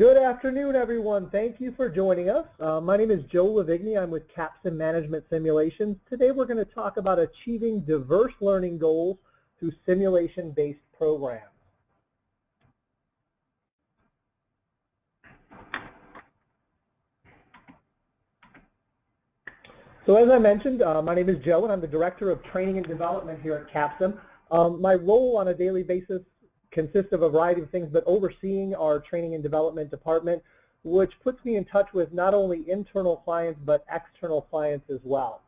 Good afternoon, everyone. Thank you for joining us. My name is Joe LiVigni. I'm with Capsim Management Simulations. Today we're going to talk about achieving diverse learning goals through simulation-based programs. So as I mentioned, my name is Joe, and I'm the Director of Training and Development here at Capsim. My role on a daily basis consists of a variety of things, but overseeing our training and development department, which puts me in touch with not only internal clients, but external clients as well.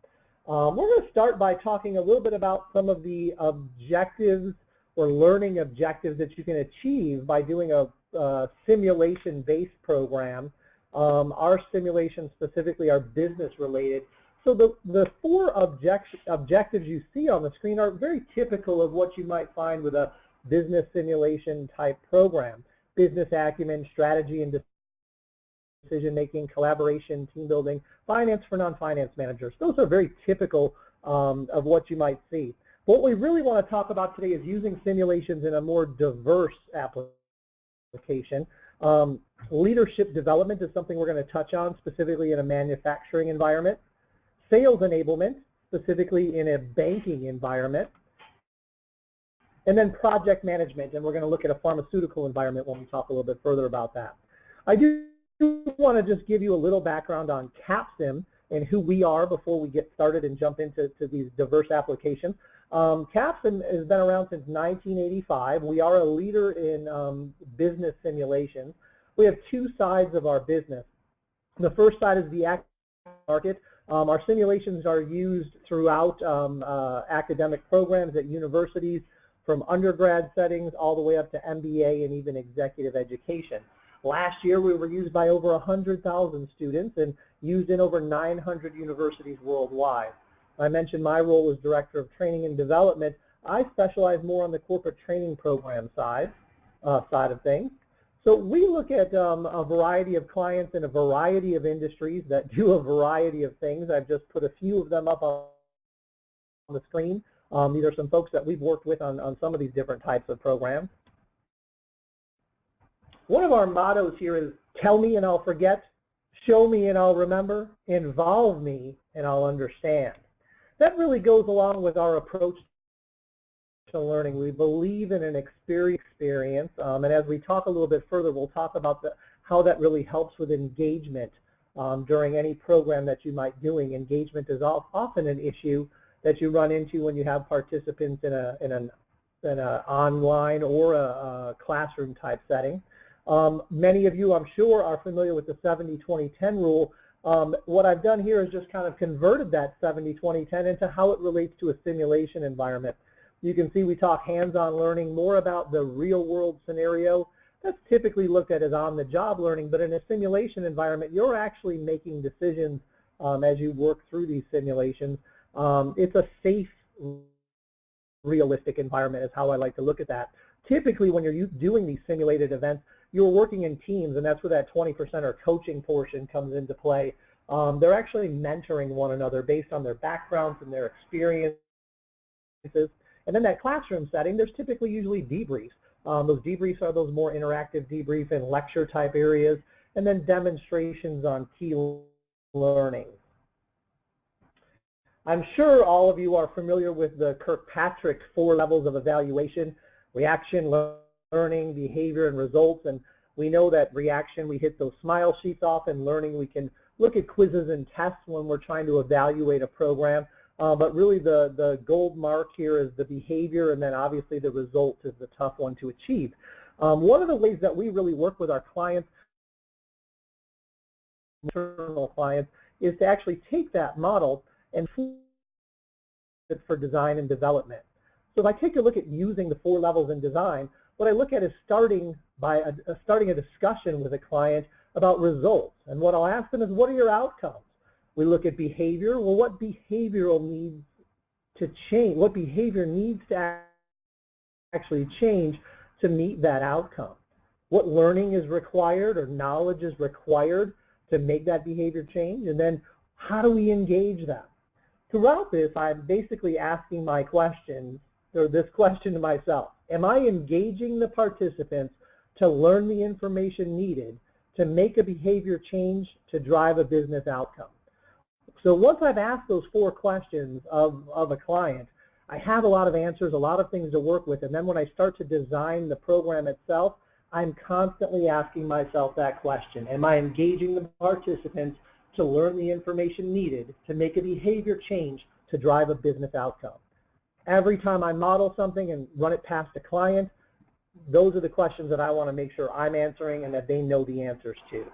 We're going to start by talking a little bit about some of the objectives or learning objectives that you can achieve by doing a simulation-based program. Our simulations specifically are business-related. So the four objectives you see on the screen are very typical of what you might find with a business simulation type program. Business acumen, strategy and decision making, collaboration, team building, finance for non-finance managers. Those are very typical of what you might see. What we really want to talk about today is using simulations in a more diverse application. Leadership development is something we're going to touch on, specifically in a manufacturing environment. Sales enablement, specifically in a banking environment. And then project management, and we're going to look at a pharmaceutical environment when we talk a little bit further about that. I do want to just give you a little background on Capsim and who we are before we get started and jump into these diverse applications. Capsim has been around since 1985. We are a leader in business simulations. We have two sides of our business. The first side is the academic market. Our simulations are used throughout academic programs at universities, from undergrad settings all the way up to MBA and even executive education. Last year we were used by over 100,000 students and used in over 900 universities worldwide. I mentioned my role as Director of Training and Development. I specialize more on the corporate training program side of things. So we look at a variety of clients in a variety of industries that do a variety of things. I've just put a few of them up on the screen. These are some folks that we've worked with on some of these different types of programs. One of our mottos here is, tell me and I'll forget, show me and I'll remember, involve me and I'll understand. That really goes along with our approach to learning. We believe in an experience, and as we talk a little bit further, we'll talk about how that really helps with engagement during any program that you might be doing. Engagement is often an issue that you run into when you have participants in an online or a classroom type setting. Many of you, I'm sure, are familiar with the 70-20-10 rule. What I've done here is just kind of converted that 70-20-10 into how it relates to a simulation environment. You can see we talk hands-on learning, more about the real-world scenario. That's typically looked at as on-the-job learning, but in a simulation environment, you're actually making decisions as you work through these simulations. It's a safe, realistic environment is how I like to look at that. Typically, when you're doing these simulated events, you're working in teams, and that's where that 20% or coaching portion comes into play. They're actually mentoring one another based on their backgrounds and their experiences. And then that classroom setting, there's typically usually debriefs. Those debriefs are those more interactive debrief and lecture type areas, and then demonstrations on key learning. I'm sure all of you are familiar with the Kirkpatrick 4 levels of evaluation: reaction, learning, behavior, and results. And we know that reaction, we hit those smile sheets off, and learning, we can look at quizzes and tests when we're trying to evaluate a program. But really the gold mark here is the behavior, and then obviously the result is the tough one to achieve. One of the ways that we really work with our clients, internal clients, is to actually take that model and for design and development. So if I take a look at using the 4 levels in design, what I look at is starting a discussion with a client about results. And what I'll ask them is, what are your outcomes? We look at behavior. Well, what behavioral needs to change? What behavior needs to actually change to meet that outcome? What learning is required or knowledge is required to make that behavior change? And then how do we engage them? Throughout this, I'm basically asking my questions, or this question to myself: am I engaging the participants to learn the information needed to make a behavior change to drive a business outcome. So once I've asked those 4 questions of a client, I have a lot of answers, a lot of things to work with, and then when I start to design the program itself, I'm constantly asking myself that question. Am I engaging the participants to learn the information needed to make a behavior change to drive a business outcome? Every time I model something and run it past a client, those are the questions that I want to make sure I'm answering and that they know the answers to.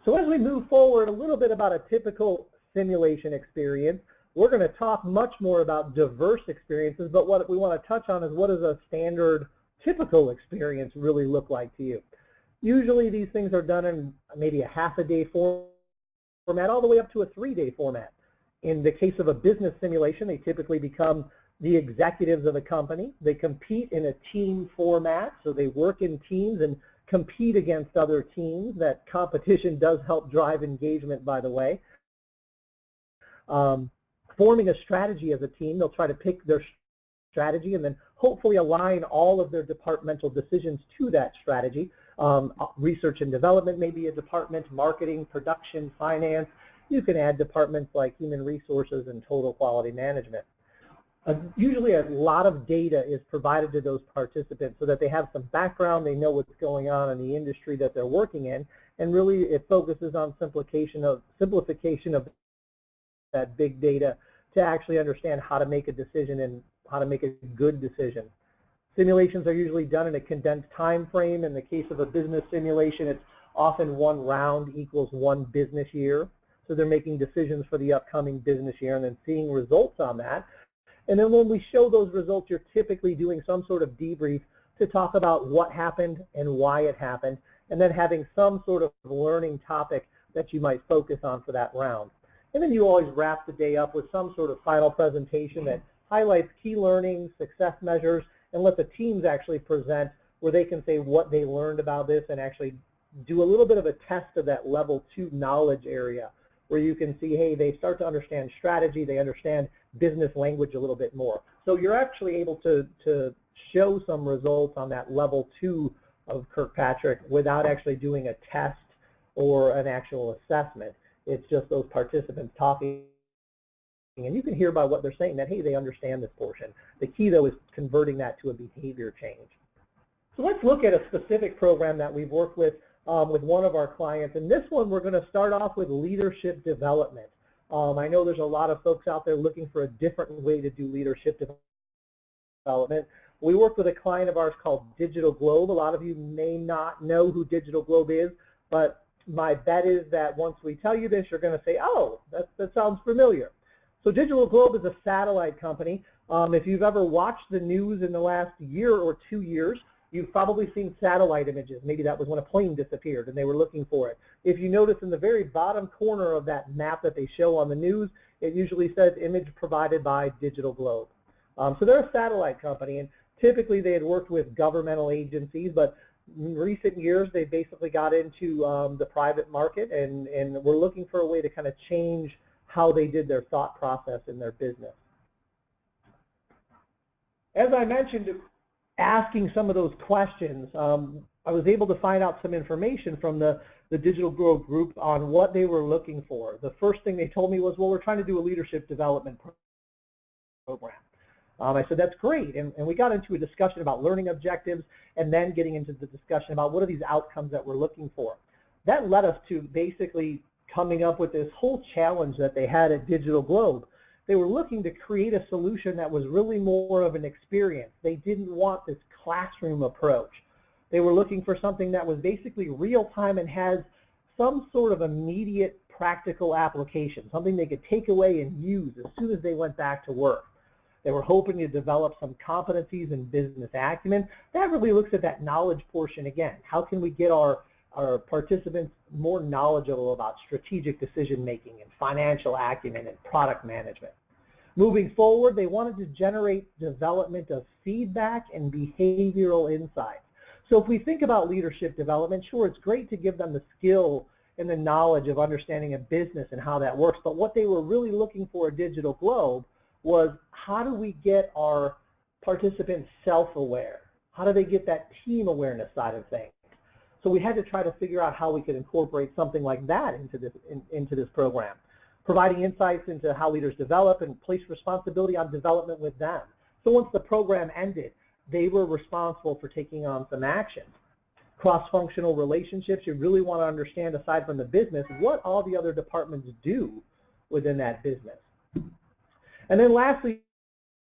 So as we move forward, a little bit about a typical simulation experience. We're going to talk much more about diverse experiences, but what we want to touch on is what does a standard typical experience really look like to you. Usually these things are done in maybe a half-a-day format all the way up to a 3-day format. In the case of a business simulation, they typically become the executives of a company. They compete in a team format, so they work in teams and compete against other teams. That competition does help drive engagement, by the way. Forming a strategy as a team, they'll try to pick their strategy and then hopefully align all of their departmental decisions to that strategy. Research and development may be a department, marketing, production, finance. You can add departments like human resources and total quality management. Usually a lot of data is provided to those participants so that they have some background, they know what's going on in the industry that they're working in, and really it focuses on simplification of that big data to actually understand how to make a decision and how to make a good decision. Simulations are usually done in a condensed time frame. In the case of a business simulation, it's often 1 round equals 1 business year. So they're making decisions for the upcoming business year and then seeing results on that. And then when we show those results, you're typically doing some sort of debrief to talk about what happened and why it happened, and then having some sort of learning topic that you might focus on for that round. And then you always wrap the day up with some sort of final presentation that highlights key learnings, success measures, and let the teams actually present where they can say what they learned about this and actually do a little bit of a test of that level 2 knowledge area where you can see, hey, they start to understand strategy, they understand business language a little bit more. So you're actually able to show some results on that level 2 of Kirkpatrick without actually doing a test or an actual assessment. It's just those participants talking, and you can hear by what they're saying that, hey, they understand this portion. The key, though, is converting that to a behavior change. So let's look at a specific program that we've worked with one of our clients, and this one we're going to start off with leadership development. I know there's a lot of folks out there looking for a different way to do leadership development. We work with a client of ours called Digital Globe. A lot of you may not know who Digital Globe is, but my bet is that once we tell you this, you're going to say, oh, that sounds familiar. So Digital Globe is a satellite company. If you've ever watched the news in the last year or 2 years, you've probably seen satellite images. Maybe that was when a plane disappeared and they were looking for it. If you notice in the very bottom corner of that map that they show on the news, it usually says image provided by Digital Globe. So they're a satellite company, and typically they had worked with governmental agencies, but in recent years they basically got into the private market and were looking for a way to kind of change how they did their thought process in their business. As I mentioned, asking some of those questions, I was able to find out some information from the Digital Globe group on what they were looking for. The first thing they told me was, well, we're trying to do a leadership development program. I said, that's great, and we got into a discussion about learning objectives and then getting into the discussion about what are these outcomes that we're looking for. That led us to basically coming up with this whole challenge that they had at Digital Globe. They were looking to create a solution that was really more of an experience. They didn't want this classroom approach. They were looking for something that was basically real-time and has some sort of immediate practical application, something they could take away and use as soon as they went back to work. They were hoping to develop some competencies in business acumen. That really looks at that knowledge portion again. How can we get our participants more knowledgeable about strategic decision making and financial acumen and product management? Moving forward, they wanted to generate development of feedback and behavioral insights. So if we think about leadership development, sure, it's great to give them the skill and the knowledge of understanding a business and how that works, but what they were really looking for at Digital Globe was, how do we get our participants self-aware? How do they get that team awareness side of things? So we had to try to figure out how we could incorporate something like that into this program, providing insights into how leaders develop and place responsibility on development with them. So once the program ended, they were responsible for taking on some action. Cross-functional relationships, you really want to understand, aside from the business, what all the other departments do within that business. And then lastly,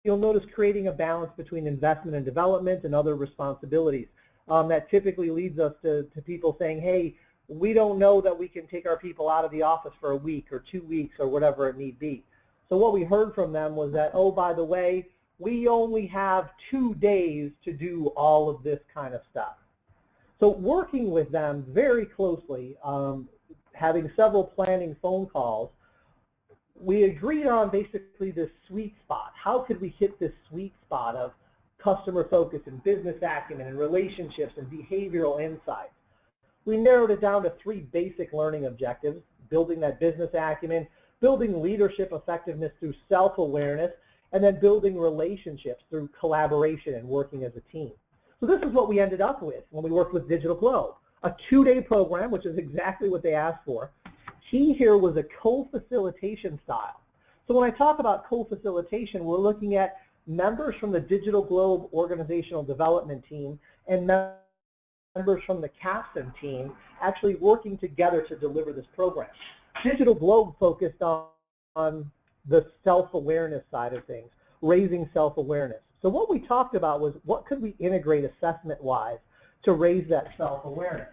you'll notice creating a balance between investment and development and other responsibilities. That typically leads us to people saying, hey, we don't know that we can take our people out of the office for a week or 2 weeks or whatever it need be. So what we heard from them was that, oh, by the way, we only have 2 days to do all of this kind of stuff. So working with them very closely, having several planning phone calls, we agreed on basically this sweet spot. How could we hit this sweet spot of customer focus and business acumen and relationships and behavioral insights? We narrowed it down to 3 basic learning objectives: building that business acumen, building leadership effectiveness through self-awareness, and then building relationships through collaboration and working as a team. So this is what we ended up with when we worked with Digital Globe, a 2-day program, which is exactly what they asked for. Key here was a co-facilitation style. So when I talk about co-facilitation, we're looking at members from the Digital Globe organizational development team and members from the Capstan team actually working together to deliver this program. Digital Globe focused on the self-awareness side of things, raising self-awareness. So what we talked about was what could we integrate assessment-wise to raise that self-awareness.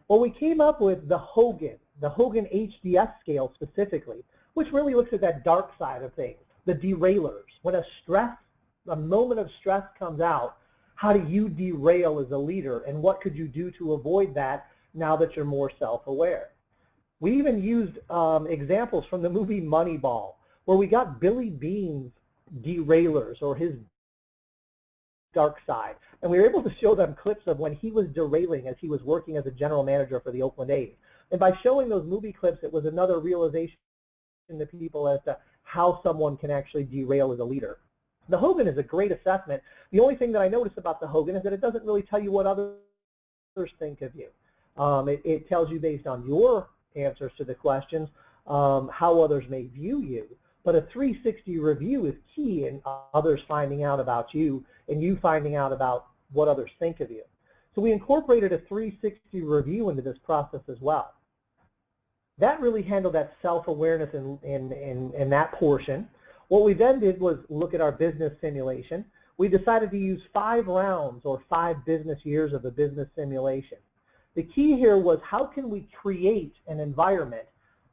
Well, we came up with the Hogan HDS scale specifically, which really looks at that dark side of things, the derailers. When a moment of stress comes out, how do you derail as a leader, and what could you do to avoid that now that you're more self-aware? We even used examples from the movie Moneyball, where we got Billy Bean's derailers, or his dark side, and we were able to show them clips of when he was derailing as he was working as a general manager for the Oakland A's. And by showing those movie clips, it was another realization to people as to how someone can actually derail as a leader. The Hogan is a great assessment. The only thing that I noticed about the Hogan is that it doesn't really tell you what others think of you. It tells you based on your answers to the questions how others may view you. But a 360 review is key in others finding out about you and you finding out about what others think of you. So we incorporated a 360 review into this process as well. That really handled that self-awareness in that portion. What we then did was look at our business simulation. We decided to use 5 rounds or 5 business years of the business simulation. The key here was how can we create an environment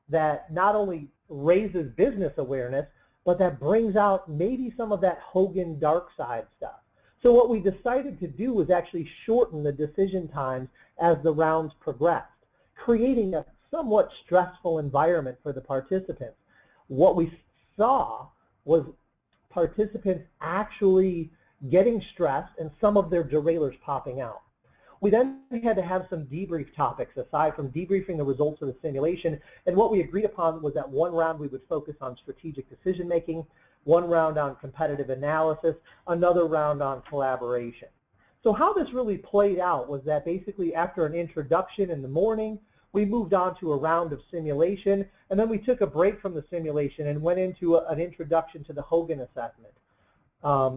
that not only raises business awareness, but that brings out maybe some of that Hogan dark side stuff. So what we decided to do was actually shorten the decision times as the rounds progressed, creating a somewhat stressful environment for the participants. What we saw was participants actually getting stressed and some of their derailers popping out. We then had to have some debrief topics aside from debriefing the results of the simulation, and what we agreed upon was that 1 round we would focus on strategic decision making, 1 round on competitive analysis, another round on collaboration. So how this really played out was that basically after an introduction in the morning, we moved on to a round of simulation, and then we took a break from the simulation and went into an introduction to the Hogan assessment.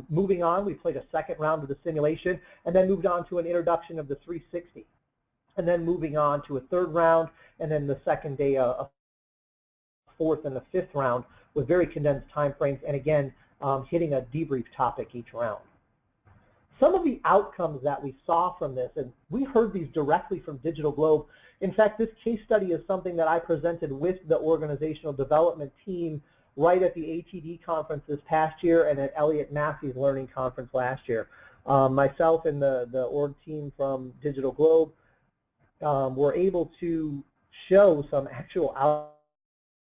Moving on, we played a 2nd round of the simulation and then moved on to an introduction of the 360. And then moving on to a 3rd round, and then the 2nd day a 4th and a 5th round with very condensed time frames, and again, hitting a debrief topic each round. Some of the outcomes that we saw from this, and we heard these directly from Digital Globe. In fact, this case study is something that I presented with the organizational development team right at the ATD conference this past year and at Elliott Massey's Learning Conference last year. Myself and the org team from Digital Globe were able to show some actual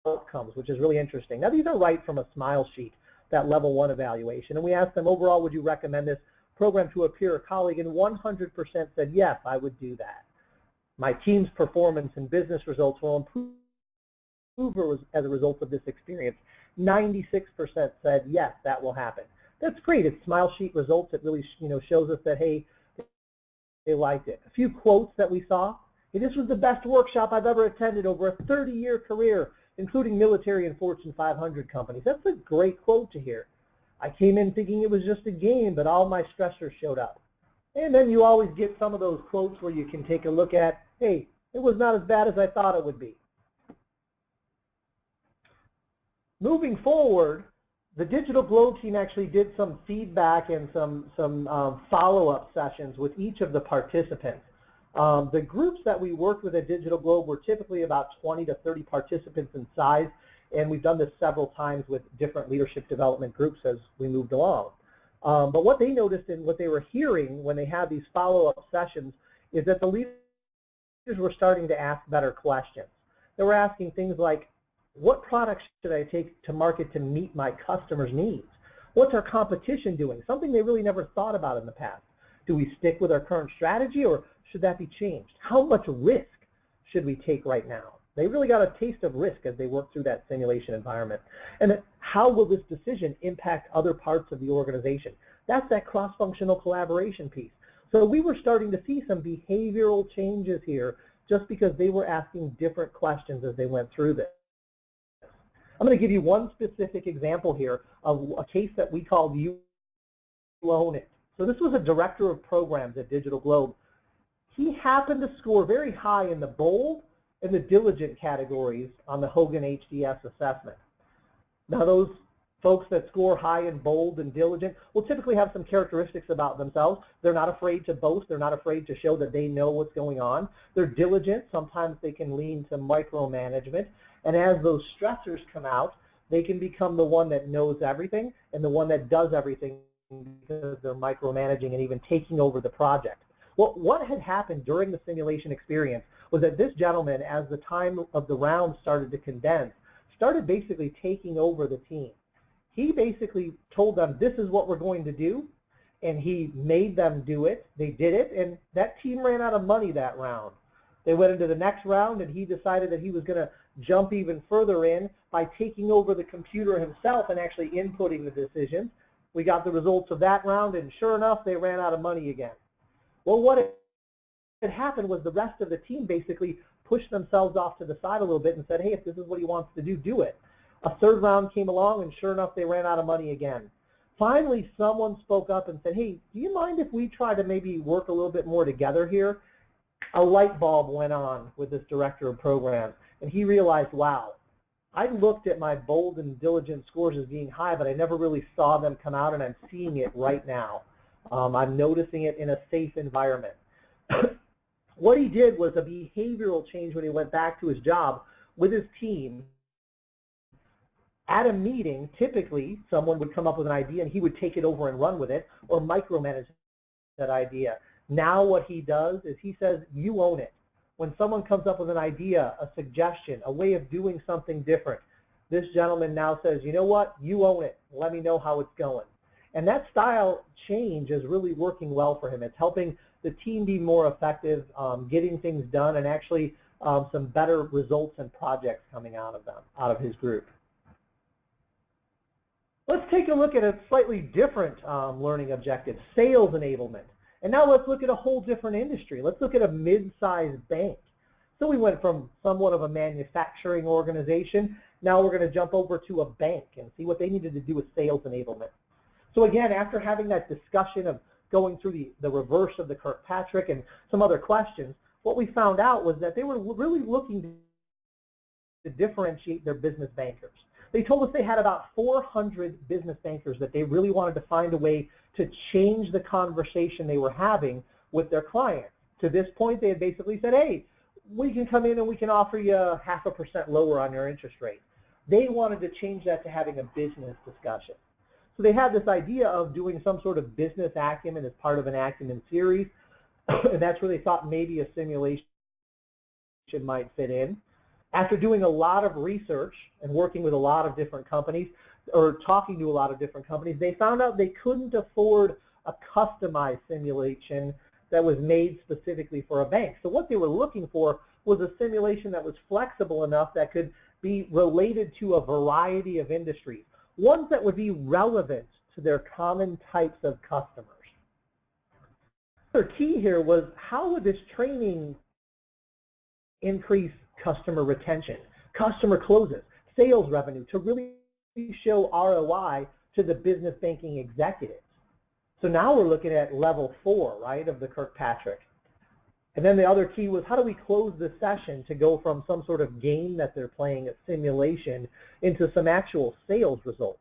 outcomes, which is really interesting. Now, these are right from a smile sheet, that level 1 evaluation, and we asked them, overall, would you recommend this program to a peer or colleague? And 100% said, yes, I would do that. My team's performance and business results will improve as a result of this experience. 96% said, yes, that will happen. That's great. It's smile sheet results. It really shows us that, hey, they liked it. A few quotes that we saw. Hey, this was the best workshop I've ever attended over a 30-year career, including military and Fortune 500 companies. That's a great quote to hear. I came in thinking it was just a game, but all my stressors showed up. And then you always get some of those quotes where you can take a look at, hey, it was not as bad as I thought it would be. Moving forward, the Digital Globe team actually did some feedback and some follow-up sessions with each of the participants. The groups that we worked with at Digital Globe were typically about 20 to 30 participants in size, and we've done this several times with different leadership development groups as we moved along. But what they noticed and what they were hearing when they had these follow-up sessions is that the leaders were starting to ask better questions. They were asking things like, what products should I take to market to meet my customers' needs? What's our competition doing? Something they really never thought about in the past. Do we stick with our current strategy, or should that be changed? How much risk should we take right now? They really got a taste of risk as they worked through that simulation environment. And then how will this decision impact other parts of the organization? That's that cross-functional collaboration piece. So we were starting to see some behavioral changes here just because they were asking different questions as they went through this. I'm going to give you one specific example here of a case that we called You Own It. So this was a director of programs at Digital Globe. He happened to score very high in the bold and the diligent categories on the Hogan HDS assessment. Now those folks that score high in bold and diligent will typically have some characteristics about themselves. They're not afraid to boast. They're not afraid to show that they know what's going on. They're diligent. Sometimes they can lean to micromanagement. And as those stressors come out, they can become the one that knows everything and the one that does everything because they're micromanaging and even taking over the project. Well, what had happened during the simulation experience was that this gentleman, as the time of the round started to condense, started basically taking over the team. He basically told them, this is what we're going to do, and he made them do it. They did it, and that team ran out of money that round. They went into the next round, and he decided that he was going to jump even further in by taking over the computer himself and actually inputting the decisions. We got the results of that round, and sure enough, they ran out of money again. Well, what had happened was the rest of the team basically pushed themselves off to the side a little bit and said, hey, if this is what he wants to do, do it. A third round came along, and sure enough, they ran out of money again. Finally, someone spoke up and said, hey, do you mind if we try to maybe work a little bit more together here? A light bulb went on with this director of programs, and he realized, wow, I looked at my bold and diligent scores as being high, but I never really saw them come out, and I'm seeing it right now. I'm noticing it in a safe environment. What he did was a behavioral change when he went back to his job with his team. At a meeting, typically, someone would come up with an idea, and he would take it over and run with it or micromanage that idea. Now what he does is he says, you own it. When someone comes up with an idea, a suggestion, a way of doing something different, this gentleman now says, you know what, you own it. Let me know how it's going. And that style change is really working well for him. It's helping the team be more effective, getting things done, and actually some better results and projects coming out of his group. Let's take a look at a slightly different learning objective, sales enablement. And now let's look at a whole different industry. Let's look at a mid-sized bank. So we went from somewhat of a manufacturing organization. Now we're going to jump over to a bank and see what they needed to do with sales enablement. So again, after having that discussion of going through the reverse of the Kirkpatrick and some other questions, what we found out was that they were really looking to differentiate their business bankers. They told us they had about 400 business bankers that they really wanted to find a way to change the conversation they were having with their clients. To this point, they had basically said, hey, we can come in and we can offer you 0.5% lower on your interest rate. They wanted to change that to having a business discussion. So they had this idea of doing some sort of business acumen as part of an acumen series, and that's where they thought maybe a simulation might fit in. After doing a lot of research and working with a lot of different companies, or talking to a lot of different companies, they found out they couldn't afford a customized simulation that was made specifically for a bank. So what they were looking for was a simulation that was flexible enough that could be related to a variety of industries, ones that would be relevant to their common types of customers. The key here was, how would this training increase customer retention, customer closes, sales revenue, to really show ROI to the business banking executives? So now we're looking at level 4, right, of the Kirkpatrick. And then the other key was, how do we close the session to go from some sort of game that they're playing, a simulation, into some actual sales results?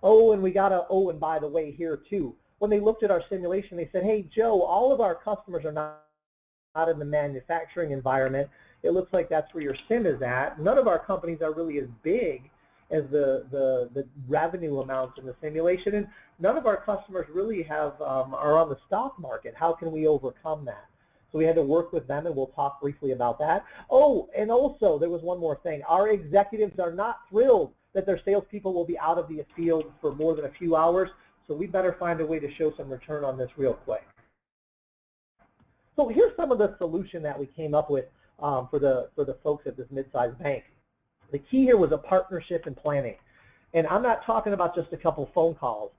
Oh, and by the way, here too, when they looked at our simulation, they said, hey, Joe, all of our customers are not in the manufacturing environment. It looks like that's where your sim is at. None of our companies are really as big as the revenue amounts in the simulation, and none of our customers really are on the stock market. How can we overcome that? So we had to work with them, and we'll talk briefly about that. Oh, and also there was one more thing. Our executives are not thrilled that their salespeople will be out of the field for more than a few hours, so we better find a way to show some return on this real quick. So here's some of the solution that we came up with for the folks at this mid-sized bank. The key here was a partnership and planning. And I'm not talking about just a couple phone calls.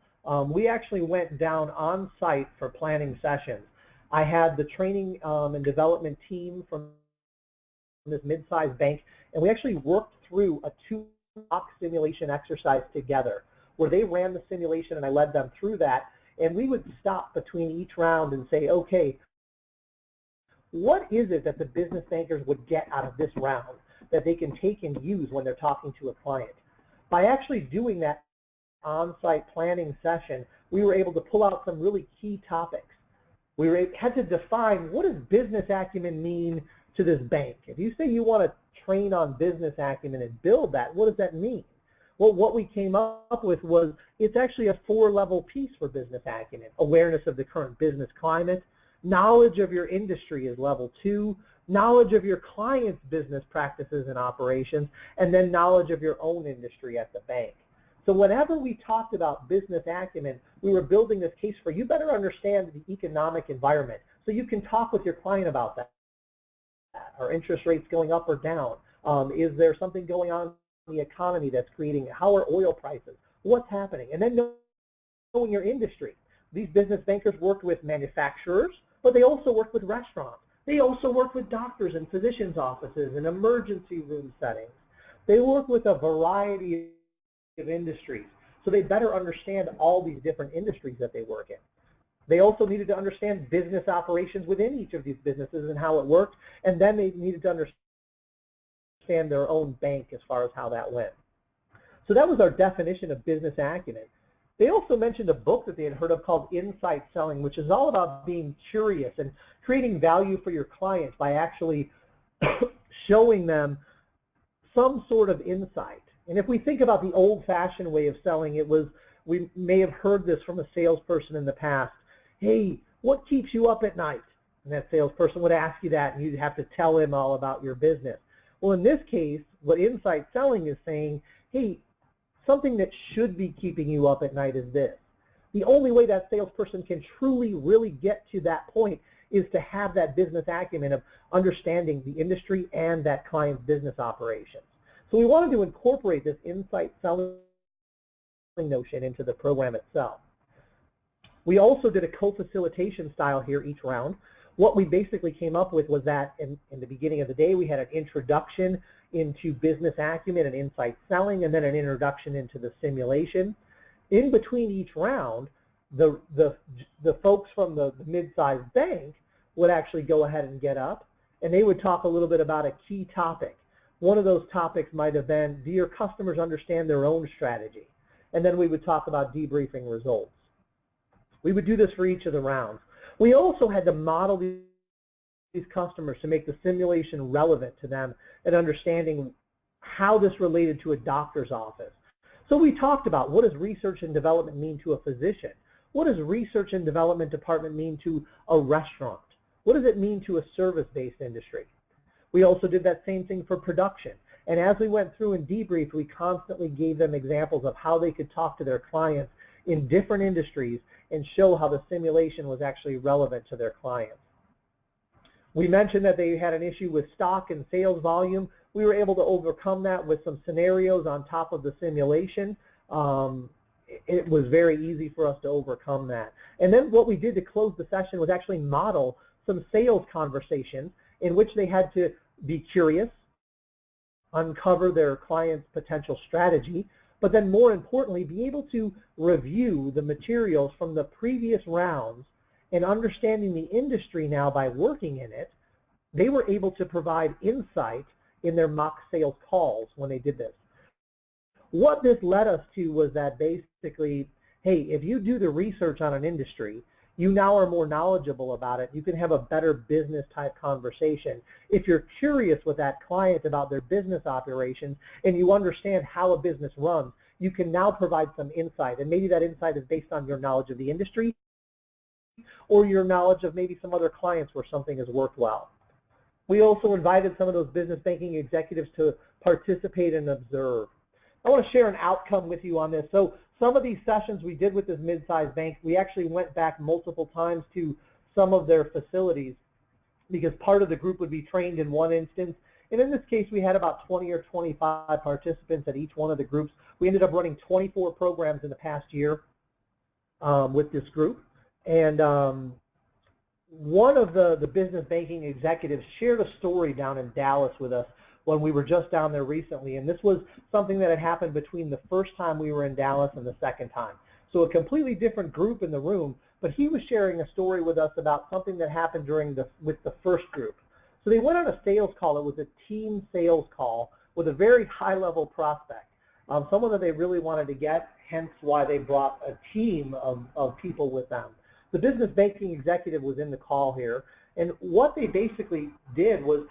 We actually went down on site for planning sessions. I had the training and development team from this mid-sized bank, and we actually worked through a 2-block simulation exercise together, where they ran the simulation and I led them through that, and we would stop between each round and say, okay, what is it that the business bankers would get out of this round that they can take and use when they're talking to a client? By actually doing that on-site planning session, we were able to pull out some really key topics. We had to define, what does business acumen mean to this bank? If you say you want to train on business acumen and build that, what does that mean? Well, what we came up with was, it's actually a 4-level piece for business acumen. Awareness of the current business climate, knowledge of your industry is level 2, knowledge of your client's business practices and operations, and then knowledge of your own industry at the bank. So whenever we talked about business acumen, we were building this case for, you better understand the economic environment so you can talk with your client about that. Are interest rates going up or down? Is there something going on in the economy that's creating, how are oil prices? What's happening? And then knowing your industry. These business bankers worked with manufacturers, but they also worked with restaurants. They also work with doctors and physicians' offices and emergency room settings. They work with a variety of industries, so they better understand all these different industries that they work in. They also needed to understand business operations within each of these businesses and how it worked, and then they needed to understand their own bank as far as how that went. So that was our definition of business acumen. They also mentioned a book that they had heard of called Insight Selling, which is all about being curious and creating value for your clients by actually showing them some sort of insight. And if we think about the old-fashioned way of selling, it was, we may have heard this from a salesperson in the past. Hey, what keeps you up at night? And that salesperson would ask you that, and you'd have to tell him all about your business. Well, in this case, what Insight Selling is saying, hey, something that should be keeping you up at night is this. The only way that salesperson can truly, really get to that point is to have that business acumen of understanding the industry and that client's business operations. So we wanted to incorporate this Insight Selling notion into the program itself. We also did a co-facilitation style here each round. What we basically came up with was that in the beginning of the day, we had an introduction into business acumen and insight selling, and then an introduction into the simulation. In between each round, the folks from the mid-sized bank would actually go ahead and get up, and they would talk a little bit about a key topic. One of those topics might have been, do your customers understand their own strategy? And then we would talk about debriefing results. We would do this for each of the rounds. We also had to model these customers to make the simulation relevant to them and understanding how this related to a doctor's office. So we talked about, what does research and development mean to a physician? What does research and development department mean to a restaurant? What does it mean to a service-based industry? We also did that same thing for production. And as we went through and debriefed, we constantly gave them examples of how they could talk to their clients in different industries and show how the simulation was actually relevant to their clients. We mentioned that they had an issue with stock and sales volume. We were able to overcome that with some scenarios on top of the simulation. it was very easy for us to overcome that. And then what we did to close the session was actually model some sales conversations in which they had to be curious, uncover their client's potential strategy, but then more importantly, be able to review the materials from the previous rounds and understanding the industry now by working in it. They were able to provide insight in their mock sales calls when they did this. What this led us to was that basically, hey, if you do the research on an industry, you now are more knowledgeable about it. You can have a better business type conversation. If you're curious with that client about their business operations and you understand how a business runs, you can now provide some insight. And maybe that insight is based on your knowledge of the industry or your knowledge of maybe some other clients where something has worked well. We also invited some of those business banking executives to participate and observe. I want to share an outcome with you on this. So some of these sessions we did with this mid-sized bank, we actually went back multiple times to some of their facilities because part of the group would be trained in one instance. And in this case, we had about 20 or 25 participants at each one of the groups. We ended up running 24 programs in the past year with this group. And one of the business banking executives shared a story down in Dallas with us when we were just down there recently, and this was something that had happened between the first time we were in Dallas and the second time. So a completely different group in the room, but he was sharing a story with us about something that happened with the first group. So they went on a sales call. It was a team sales call with a very high-level prospect, someone that they really wanted to get, hence why they brought a team of people with them. The business banking executive was in the call here, and what they basically did was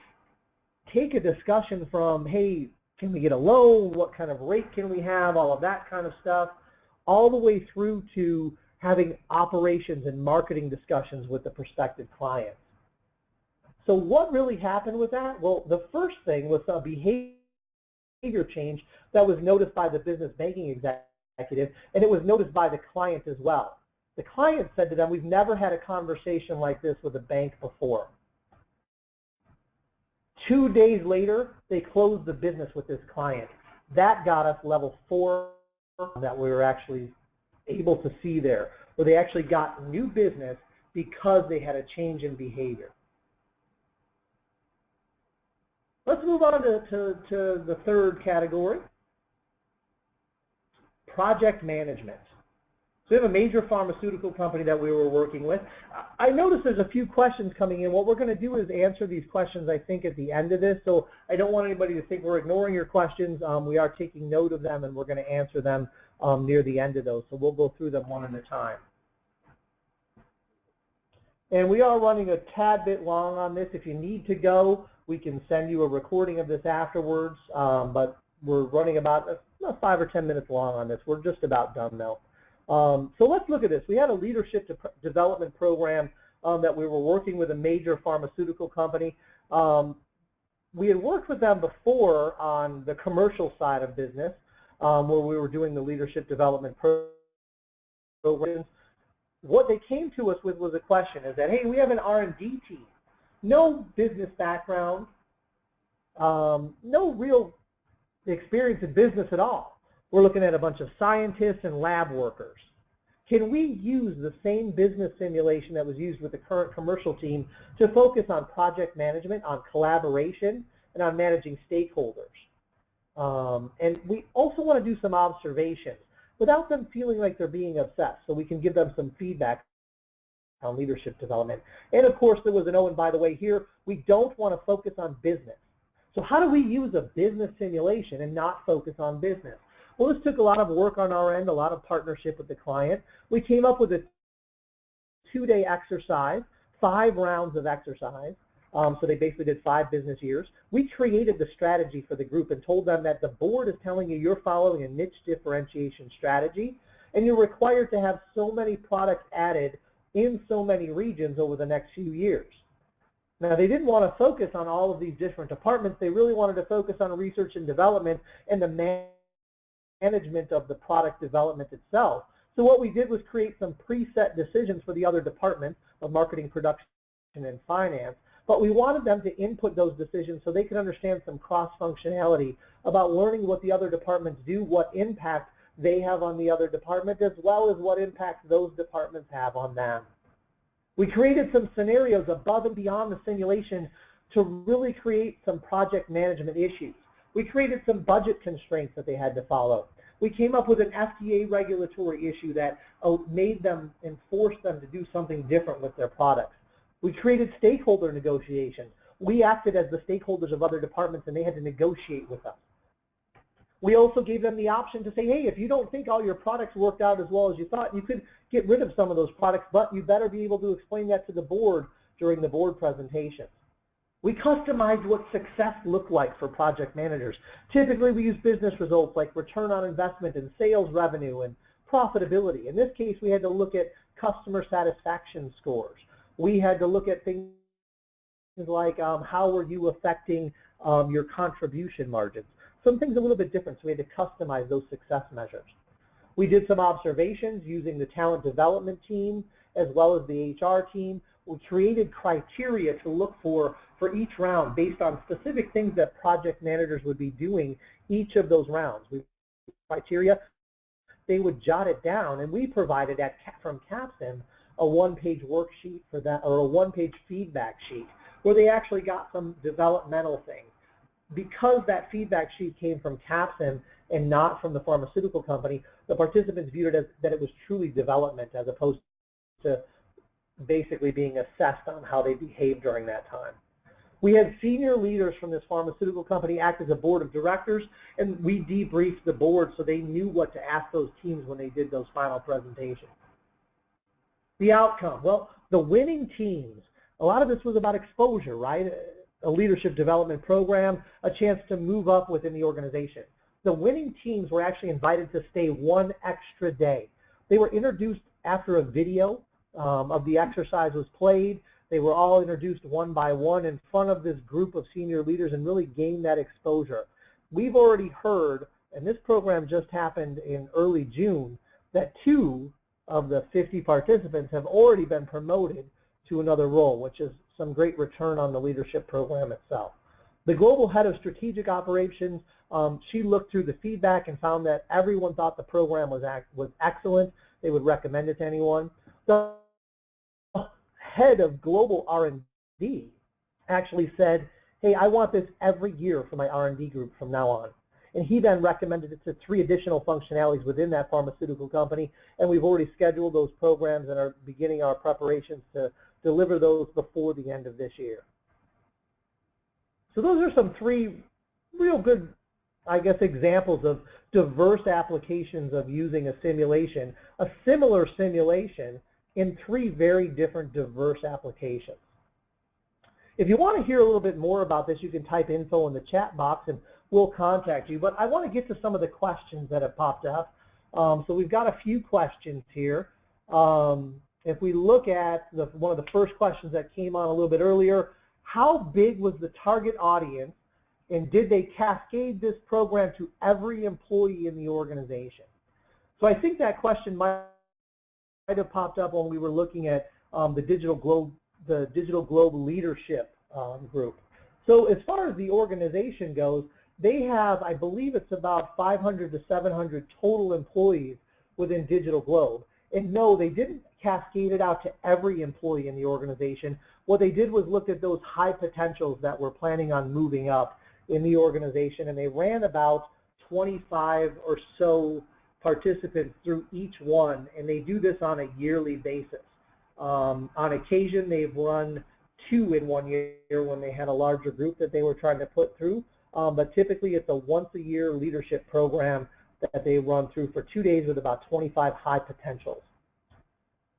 take a discussion from, hey, can we get a loan? What kind of rate can we have? All of that kind of stuff, all the way through to having operations and marketing discussions with the prospective clients. So what really happened with that? Well, the first thing was a behavior change that was noticed by the business banking executive, and it was noticed by the client as well. The client said to them, we've never had a conversation like this with a bank before. 2 days later, they closed the business with this client. That got us level 4 that we were actually able to see there, where they actually got new business because they had a change in behavior. Let's move on to the third category, project management. So we have a major pharmaceutical company that we were working with. I noticed there's a few questions coming in. What we're going to do is answer these questions, I think, at the end of this. So I don't want anybody to think we're ignoring your questions. We are taking note of them, and we're going to answer them near the end of those. So we'll go through them one at a time. And we are running a tad bit long on this. If you need to go, we can send you a recording of this afterwards. But we're running about 5 or 10 minutes long on this. We're just about done, though. So let's look at this. We had a leadership development program that we were working with a major pharmaceutical company. We had worked with them before on the commercial side of business where we were doing the leadership development programs. What they came to us with was a question is that, hey, we have an R&D team. No business background, no real experience in business at all. We're looking at a bunch of scientists and lab workers. Can we use the same business simulation that was used with the current commercial team to focus on project management, on collaboration, and on managing stakeholders? And we also want to do some observations without them feeling like they're being obsessed, so we can give them some feedback on leadership development. And of course, there was an, oh, and by the way, here, we don't want to focus on business. So how do we use a business simulation and not focus on business? Well, this took a lot of work on our end, a lot of partnership with the client. We came up with a 2-day exercise, 5 rounds of exercise. So they basically did 5 business years. We created the strategy for the group and told them that the board is telling you you're following a niche differentiation strategy, and you're required to have so many products added in so many regions over the next few years. Now, they didn't want to focus on all of these different departments. They really wanted to focus on research and development and the management of the product development itself. So what we did was create some preset decisions for the other departments of marketing, production, and finance, but we wanted them to input those decisions so they could understand some cross-functionality about learning what the other departments do, what impact they have on the other department, as well as what impact those departments have on them. We created some scenarios above and beyond the simulation to really create some project management issues. We created some budget constraints that they had to follow. We came up with an FDA regulatory issue that made them and forced them to do something different with their products. We created stakeholder negotiations. We acted as the stakeholders of other departments and they had to negotiate with us. We also gave them the option to say, hey, if you don't think all your products worked out as well as you thought, you could get rid of some of those products, but you better be able to explain that to the board during the board presentation. We customized what success looked like for project managers. Typically, we use business results like return on investment and sales revenue and profitability. In this case, we had to look at customer satisfaction scores. We had to look at things like how were you affecting your contribution margins. Some things a little bit different, so we had to customize those success measures. We did some observations using the talent development team as well as the HR team. We created criteria to look for each round based on specific things that project managers would be doing each of those rounds. We criteria, they would jot it down, and we provided from Capsim a one-page worksheet for that, or a one-page feedback sheet where they actually got some developmental things. Because that feedback sheet came from Capsim and not from the pharmaceutical company, the participants viewed it as that it was truly development as opposed to basically being assessed on how they behaved during that time. We had senior leaders from this pharmaceutical company act as a board of directors, and we debriefed the board so they knew what to ask those teams when they did those final presentations. The outcome, well, the winning teams, a lot of this was about exposure, right? A leadership development program, a chance to move up within the organization. The winning teams were actually invited to stay one extra day. They were introduced after a video of the exercise was played. They were all introduced one by one in front of this group of senior leaders and really gained that exposure. We've already heard, and this program just happened in early June, that 2 of the 50 participants have already been promoted to another role, which is some great return on the leadership program itself. The global head of strategic operations, she looked through the feedback and found that everyone thought the program was excellent. They would recommend it to anyone. The head of global R&D actually said, hey, I want this every year for my R&D group from now on. And he then recommended it to 3 additional functionalities within that pharmaceutical company, and we've already scheduled those programs and are beginning our preparations to deliver those before the end of this year. So those are some 3 real good, I guess, examples of diverse applications of using a simulation, a similar simulation in 3 very different diverse applications. If you want to hear a little bit more about this, you can type info in the chat box and we'll contact you. But I want to get to some of the questions that have popped up. So we've got a few questions here. If we look at one of the first questions that came on a little bit earlier, how big was the target audience and did they cascade this program to every employee in the organization? So I think that question might have popped up when we were looking at the Digital Globe Leadership group. So as far as the organization goes, they have, I believe it's about 500 to 700 total employees within Digital Globe. And no, they didn't cascade it out to every employee in the organization. What they did was look at those high potentials that were planning on moving up in the organization, and they ran about 25 or so participants through each one, and they do this on a yearly basis. On occasion, they've run 2 in 1 year when they had a larger group that they were trying to put through, but typically it's a once-a-year leadership program that they run through for 2 days with about 25 high potentials.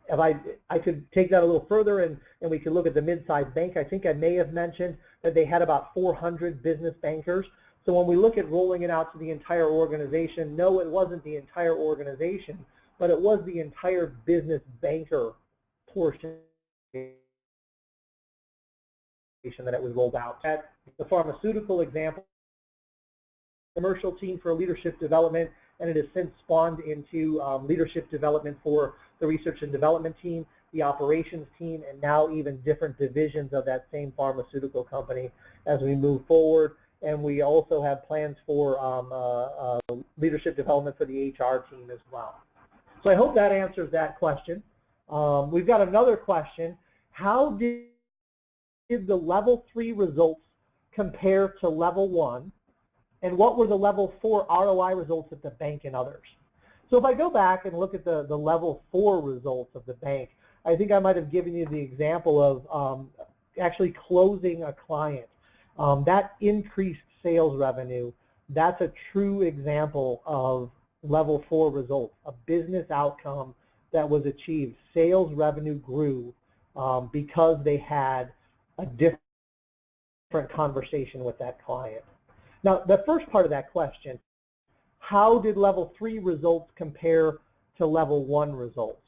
If I could take that a little further and we could look at the mid-sized bank, I think I may have mentioned that they had about 400 business bankers. So when we look at rolling it out to the entire organization, no, it wasn't the entire organization, but it was the entire business banker portion that it was rolled out. At the pharmaceutical example, commercial team for leadership development, and it has since spawned into leadership development for the research and development team, the operations team, and now even different divisions of that same pharmaceutical company as we move forward. and we also have plans for leadership development for the HR team as well. So I hope that answers that question. We've got another question. How did the level 3 results compare to level 1? And what were the level 4 ROI results at the bank and others? So if I go back and look at the level 4 results of the bank, I think I might have given you the example of actually closing a client. That increased sales revenue, that's a true example of level 4 results, a business outcome that was achieved. Sales revenue grew because they had a different conversation with that client. Now, the first part of that question, how did level 3 results compare to level 1 results?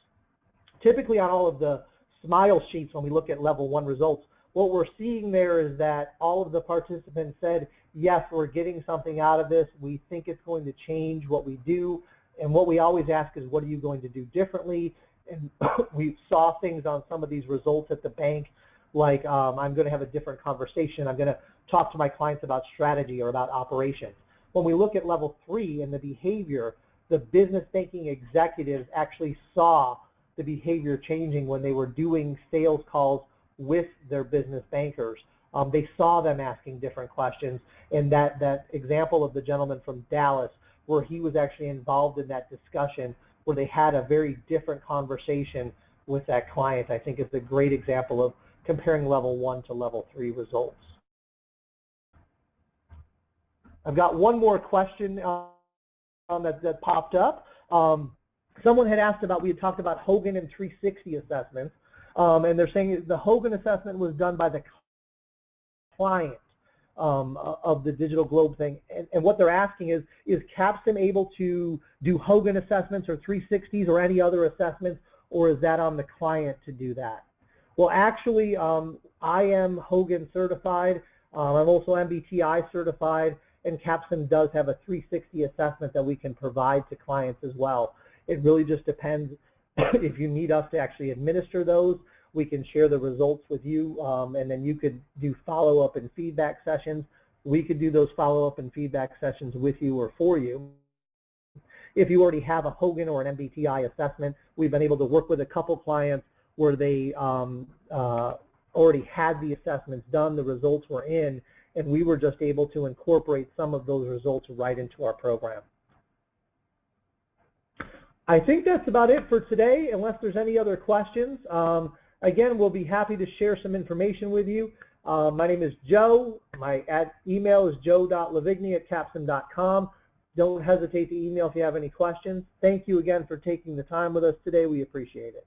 Typically on all of the smile sheets when we look at level 1 results, what we're seeing there is that all of the participants said, yes, we're getting something out of this. We think it's going to change what we do. And what we always ask is, what are you going to do differently? And we saw things on some of these results at the bank, like I'm going to have a different conversation. I'm going to talk to my clients about strategy or about operations. When we look at level 3 and the behavior, the business banking executives actually saw the behavior changing when they were doing sales calls with their business bankers. They saw them asking different questions, and that example of the gentleman from Dallas, where he was actually involved in that discussion, where they had a very different conversation with that client, I think is a great example of comparing level 1 to level 3 results. I've got one more question that popped up. Someone had asked about, we had talked about Hogan and 360 assessments, and they're saying the Hogan assessment was done by the client of the Digital Globe thing, and what they're asking is Capstan able to do Hogan assessments or 360s or any other assessments, or is that on the client to do that? Well, actually, I am Hogan certified. I'm also MBTI certified, and Capstan does have a 360 assessment that we can provide to clients as well. It really just depends if you need us to actually administer those. We can share the results with you, and then you could do follow-up and feedback sessions. We could do those follow-up and feedback sessions with you or for you. If you already have a Hogan or an MBTI assessment, we've been able to work with a couple clients where they already had the assessments done, the results were in, and we were just able to incorporate some of those results right into our program. I think that's about it for today, unless there's any other questions. Again, we'll be happy to share some information with you. My name is Joe. My email is joe.livigni@capstan.com. Don't hesitate to email if you have any questions. Thank you again for taking the time with us today. We appreciate it.